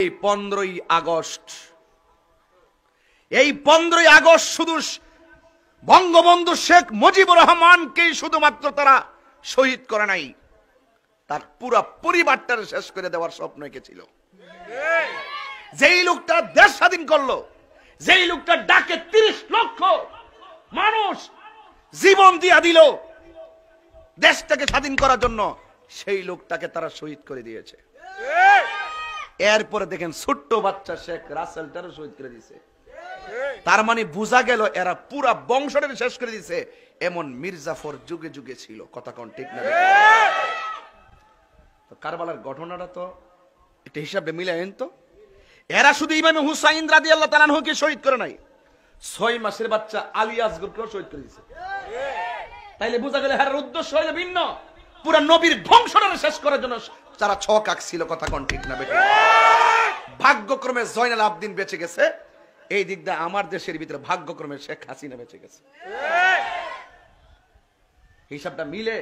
এই 15ই আগস্ট, এই 15ই আগস্ট শুধু বঙ্গবন্ধু শেখ মুজিবুর রহমানকে শুধুমাত্র তারা শহীদ করে নাই, তার পুরো পরিবারটারে শেষ করে দেওয়ার স্বপ্ন এঁকেছিল। যেই লোকটা দেশ স্বাধীন করলো, যেই লোকটা ডাকে 30 লক্ষ মানুষ জীবন দিয়া দিল দেশটাকে স্বাধীন করার জন্য, সেই লোকটাকে তারা শহীদ করে দিয়েছে। এরপরে দেখেন ছোট্ট বাচ্চা শেখ রাসেলটারও শহীদ করে দিয়েছে। তার মানে বোঝা গেল এরা পুরা বংশটাকে শেষ করে দিয়েছে। এমন মির্জাফর যুগে যুগে ছিল। কথা কোন ঠিক না? তো কারবালার ঘটনাটা তো একটা হিসাবে মিলায়েন তো। এরা শুধু ইমাম হুসাইন রাদিয়াল্লাহু তাআলা আনহুকে শহীদ করে নাই, 6 মাসের বাচ্চা আলী আসগরকেও শহীদ করে দিয়েছে। তাইলে বোঝা গেল এর উদ্দেশ্য হলো ভিন্ন, পুরা নবীর বংশটাকে শেষ করার জন্য তারা ছক আঁকছিল। কথা কোন ঠিক না? বেটা ভাগ্যক্রমে জয়নাল আবদিন বেঁচে গেছে, এই দিক দিয়ে আমার দেশের ভিতরে ভাগ্যক্রমে শেখ হাসিনা বেঁচে গেছে। হিসাবটা মিলে